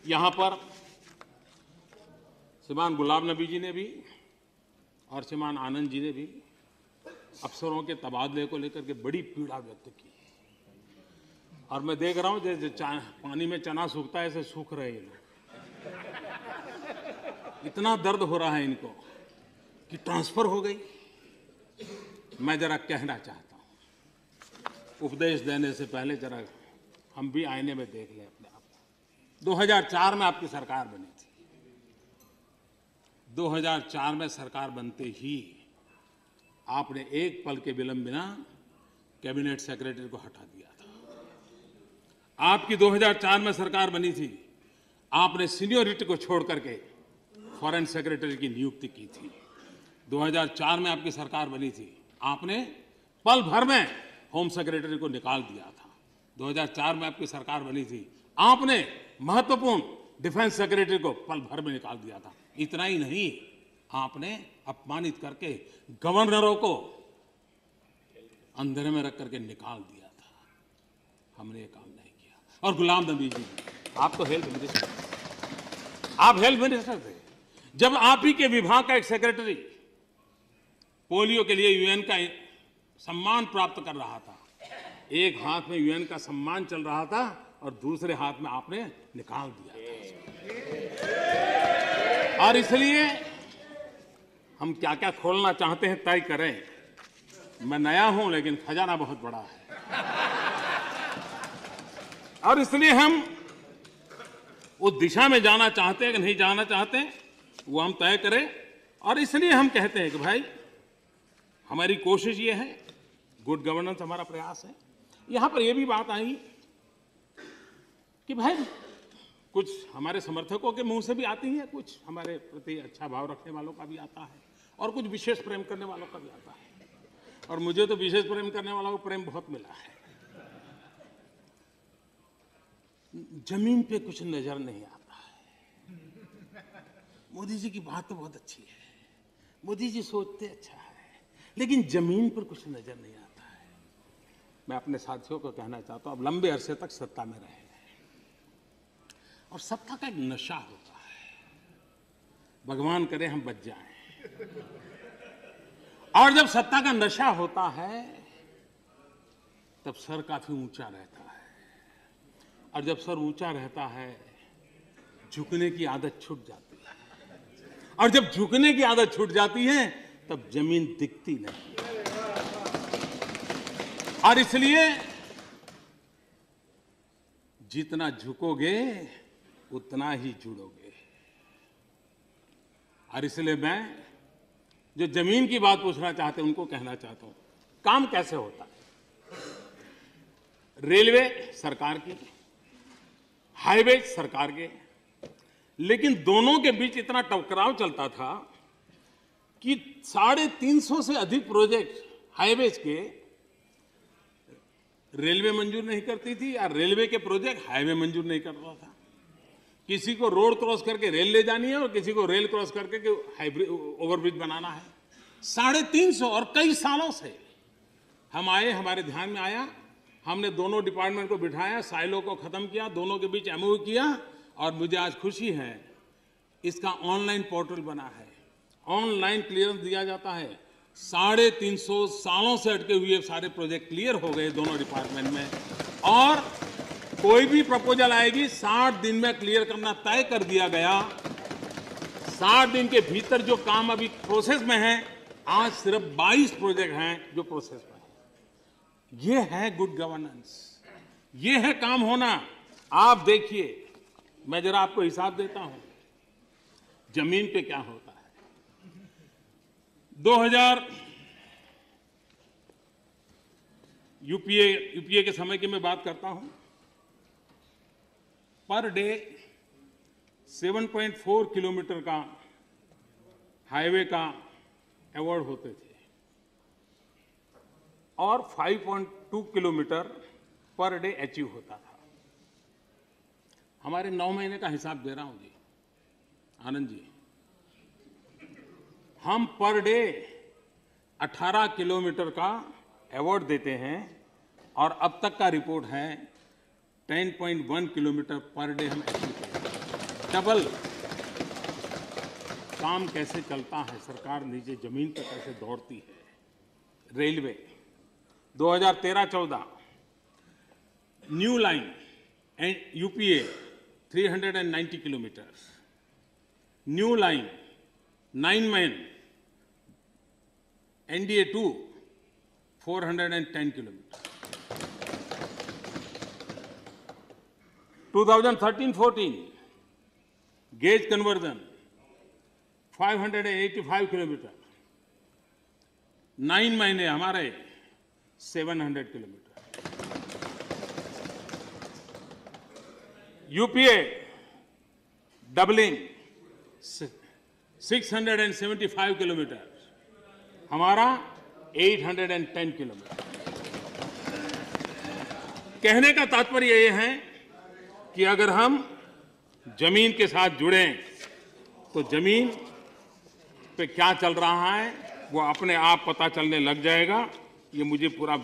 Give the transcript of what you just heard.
यहाँ पर श्रीमान गुलाम नबी जी ने भी और श्रीमान आनंद जी ने भी अफसरों के तबादले को लेकर के बड़ी पीड़ा व्यक्त की और मैं देख रहा हूँ जैसे पानी में चना सूखता है ऐसे सूख रहे हैं लोग। इतना दर्द हो रहा है इनको कि ट्रांसफर हो गई। मैं जरा कहना चाहता हूँ, उपदेश देने से पहले जरा हम भी आईने में देख लें अपने आप को। 2004 में आपकी सरकार बनी थी। 2004 में सरकार बनते ही आपने एक पल के विलंब बिना कैबिनेट सेक्रेटरी को हटा दिया था। आपकी 2004 में सरकार बनी थी, आपने सीनियरिटी को छोड़ करके फॉरेन सेक्रेटरी की नियुक्ति की थी। 2004 में आपकी सरकार बनी थी, आपने पल भर में होम सेक्रेटरी को निकाल दिया था। 2004 में आपकी सरकार बनी थी, आपने महत्वपूर्ण डिफेंस सेक्रेटरी को पल भर में निकाल दिया था। इतना ही नहीं, आपने अपमानित करके गवर्नरों को अंधेरे में रख करके निकाल दिया था। हमने ये काम नहीं किया। और गुलाम नबी जी, आप तो हेल्थ मिनिस्टर, आप हेल्थ मिनिस्टर थे जब आप ही के विभाग का एक सेक्रेटरी पोलियो के लिए यूएन का सम्मान प्राप्त कर रहा था। एक हाथ में यूएन का सम्मान चल रहा था और दूसरे हाथ में आपने निकाल दिया था। और इसलिए हम क्या क्या खोलना चाहते हैं तय करें। मैं नया हूं लेकिन खजाना बहुत बड़ा है और इसलिए हम उस दिशा में जाना चाहते हैं कि नहीं जाना चाहते वो हम तय करें। और इसलिए हम कहते हैं कि भाई हमारी कोशिश ये है, गुड गवर्नेंस हमारा प्रयास है। यहां पर यह भी बात आई कि भाई कुछ हमारे समर्थकों के मुंह से भी आती है, कुछ हमारे प्रति अच्छा भाव रखने वालों का भी आता है और कुछ विशेष प्रेम करने वालों का भी आता है। और मुझे तो विशेष प्रेम करने वालों को प्रेम बहुत मिला है। जमीन पे कुछ नजर नहीं आता है। मोदी जी की बात तो बहुत अच्छी है, मोदी जी सोचते अच्छा है, लेकिन जमीन पर कुछ नजर नहीं आता है। मैं अपने साथियों को कहना चाहता हूं, अब लंबे अरसे तक सत्ता में रहे और सत्ता का एक नशा होता है, भगवान करे हम बच जाएं। और जब सत्ता का नशा होता है तब सर काफी ऊंचा रहता है और जब सर ऊंचा रहता है झुकने की आदत छूट जाती है और जब झुकने की आदत छूट जाती है तब जमीन दिखती नहीं। और इसलिए जितना झुकोगे उतना ही जुड़ोगे। और इसलिए मैं जो जमीन की बात पूछना चाहते हैं उनको कहना चाहता हूं, काम कैसे होता है। रेलवे सरकार की, हाईवे सरकार के, लेकिन दोनों के बीच इतना टकराव चलता था कि 350 से अधिक प्रोजेक्ट हाईवेज के रेलवे मंजूर नहीं करती थी या रेलवे के प्रोजेक्ट हाईवे मंजूर नहीं करता था। किसी को रोड क्रॉस करके रेल ले जानी है और किसी को रेल क्रॉस करके हाईब्रिज ओवरब्रिज बनाना है। 350 और कई सालों से हम आए, हमारे ध्यान में आया, हमने दोनों डिपार्टमेंट को बिठाया, साइलो को खत्म किया, दोनों के बीच एमओयू किया और मुझे आज खुशी है इसका ऑनलाइन पोर्टल बना है, ऑनलाइन क्लियरेंस दिया जाता है। 350 सालों से अटके हुए सारे प्रोजेक्ट क्लियर हो गए दोनों डिपार्टमेंट में और कोई भी प्रपोजल आएगी 60 दिन में क्लियर करना तय कर दिया गया। 60 दिन के भीतर जो काम अभी प्रोसेस में है, आज सिर्फ 22 प्रोजेक्ट हैं जो प्रोसेस में है। ये है गुड गवर्नेंस, ये है काम होना। आप देखिए, मैं जरा आपको हिसाब देता हूं जमीन पे क्या होता है। 2000 यूपीए के समय की मैं बात करता हूं, पर डे 7.4 किलोमीटर का हाईवे का अवार्ड होते थे और 5.2 किलोमीटर पर डे अचीव होता था। हमारे 9 महीने का हिसाब दे रहा हूं जी, आनंद जी, हम पर डे 18 किलोमीटर का अवार्ड देते हैं और अब तक का रिपोर्ट है 10.1 किलोमीटर पर डे हम अचीव करते हैं। डबल काम कैसे चलता है, सरकार नीचे जमीन पर कैसे दौड़ती है। Railway 2013-14 new line and UPA 390 kilometre, new line 9 man NDA 2 410 kilometre. 2013-14 gauge conversion 585 kilometre, 9 महीने हमारे 700 किलोमीटर। यूपीए डबलिंग 675 किलोमीटर, हमारा 810 किलोमीटर। कहने का तात्पर्य ये है कि अगर हम जमीन के साथ जुड़ें तो जमीन पे क्या चल रहा है वो अपने आप पता चलने लग जाएगा। ये मुझे पूरा